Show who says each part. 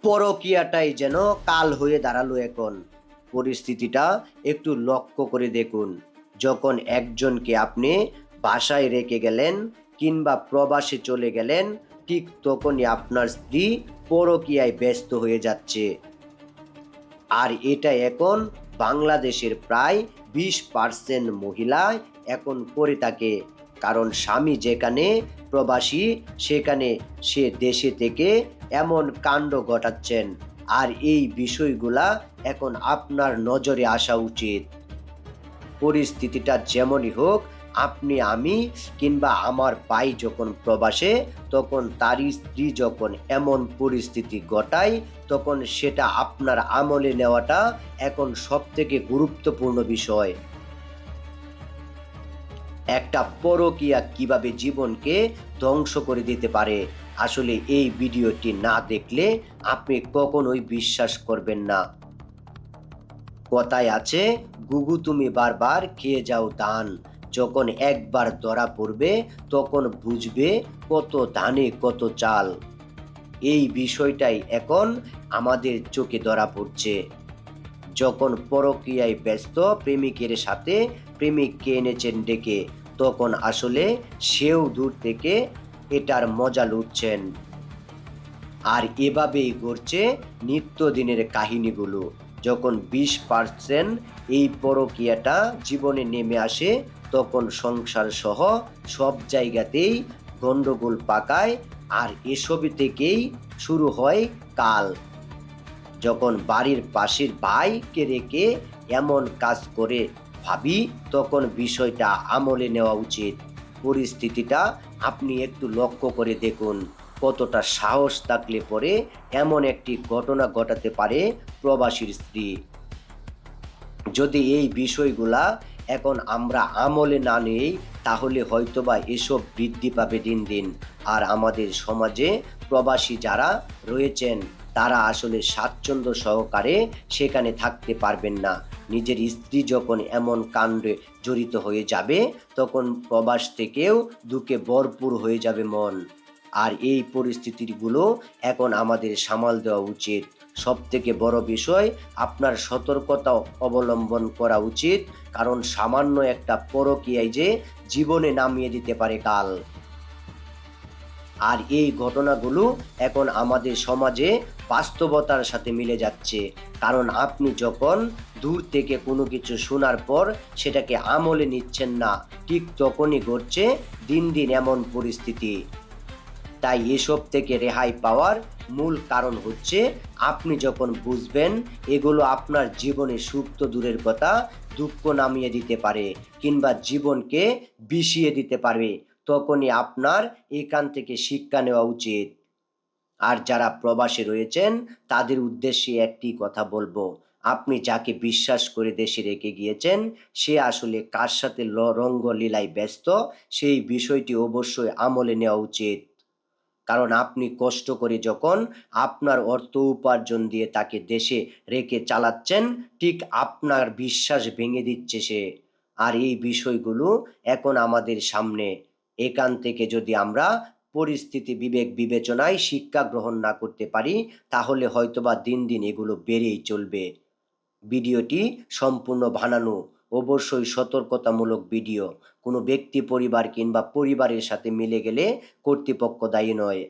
Speaker 1: পরকীয়াটাই যেন কাল হয়ে দাঁড়ালো এখন। পরিস্থিতিটা একটু লক্ষ্য করে দেখুন। যখন একজনকে আপনি বাসায় রেখে গেলেন কিংবা প্রবাসে চলে গেলেন, ঠিক তখনই আপনার স্ত্রী পরকীয়ায় ব্যস্ত হয়ে যাচ্ছে। আর এটা এখন বাংলাদেশের প্রায় 20% মহিলা এখন করে থাকে। কারণ স্বামী যেখানে প্রবাসী, সেখানে সে দেশে থেকে এমন কাণ্ড ঘটাচ্ছেন। আর এই বিষয়গুলা এখন আপনার নজরে আসা উচিত। পরিস্থিতিটা যেমনই হোক, আপনি, আমি কিংবা আমার ভাই যখন প্রবাসে, তখন তার স্ত্রী যখন এমন পরিস্থিতি ঘটায়, তখন সেটা আপনার আমলে নেওয়াটা এখন সবথেকে গুরুত্বপূর্ণ বিষয়। একটা পরকীয়া কিভাবে জীবনকে ধ্বংস করে দিতে পারে, আসলে এই ভিডিওটি না দেখলে আপনি কখনোই বিশ্বাস করবেন না। কথায় আছে, গুগু তুমি বারবার খেয়ে যাও ধান। যখন একবার ধরা পড়বে তখন বুঝবে কত ধানে কত চাল। এই বিষয়টাই এখন আমাদের চোখে ধরা পড়ছে। যখন পরকীয়ায় ব্যস্ত প্রেমিকের সাথে প্রেমিককে এনেছেন ডেকে, তখন আসলে সেও দূর থেকে এটার মজা লুটছেন। আর এভাবেই ঘটছে নিত্যদিনের কাহিনীগুলো। যখন 20% এই পরকীয়াটা জীবনে নেমে আসে, তখন সংসার সহ সব জায়গাতেই গন্ডগোল পাকায়। আর এসব থেকেই শুরু হয় কাল। যখন বাড়ির পাশের ভাইকে রেখে এমন কাজ করে, ভাবি তখন বিষয়টা আমলে নেওয়া উচিত। পরিস্থিতিটা আপনি একটু লক্ষ্য করে দেখুন, কতটা সাহস থাকলে পরে এমন একটি ঘটনা ঘটাতে পারে প্রবাসীর স্ত্রী। যদি এই বিষয়গুলা এখন আমরা আমলে না নেই, তাহলে হয়তোবা এসব বৃদ্ধি পাবে দিন দিন। আর আমাদের সমাজে প্রবাসী যারা রয়েছেন, তারা আসলে স্বাচ্ছন্দ্য সহকারে সেখানে থাকতে পারবেন না। নিজের স্ত্রী যখন এমন কাণ্ডে জড়িত হয়ে যাবে, তখন প্রবাস থেকেও দুঃখে ভরপুর হয়ে যাবে মন। আর এই পরিস্থিতিগুলো এখন আমাদের সামাল দেওয়া উচিত। সবথেকে বড় বিষয়, আপনার সতর্কতা অবলম্বন করা উচিত। কারণ সামান্য একটা পরকীয়াই যে জীবনে নামিয়ে দিতে পারে কাল। আর এই ঘটনাগুলো এখন আমাদের সমাজে বাস্তবতার সাথে মিলে যাচ্ছে। কারণ আপনি যখন দূর থেকে কোনো কিছু শোনার পর সেটাকে আমলে নিচ্ছেন না, ঠিক তখনই ঘটছে দিন দিন এমন পরিস্থিতি। তাই এসব থেকে রেহাই পাওয়ার মূল কারণ হচ্ছে, আপনি যখন বুঝবেন এগুলো আপনার জীবনে সুখ তো দূরের কথা, দুঃখ নামিয়ে দিতে পারে কিংবা জীবনকে বিষিয়ে দিতে পারবে, তখনই আপনার এখান থেকে শিক্ষা নেওয়া উচিত। আর যারা প্রবাসে রয়েছেন, তাদের উদ্দেশ্যে একটি কথা বলবো, আপনি যাকে বিশ্বাস করে দেশে রেখে গিয়েছেন, সে আসলে কার সাথে রঙ্গলীলায় ব্যস্ত, সেই বিষয়টি অবশ্যই আমলে নেওয়া উচিত। কারণ আপনি কষ্ট করে যখন আপনার অর্থ উপার্জন দিয়ে তাকে দেশে রেখে চালাচ্ছেন, ঠিক আপনার বিশ্বাস ভেঙে দিচ্ছে সে। আর এই বিষয়গুলো এখন আমাদের সামনে। এখান থেকে যদি আমরা পরিস্থিতি বিবেক বিবেচনায় শিক্ষা গ্রহণ না করতে পারি, তাহলে হয়তোবা দিন দিন এগুলো বেড়েই চলবে। ভিডিওটি সম্পূর্ণ বানানো, অবশ্যই সতর্কতামূলক ভিডিও। কোনো ব্যক্তি, পরিবার কিংবা পরিবারের সাথে মিলে গেলে কর্তৃপক্ষ দায়ী নয়।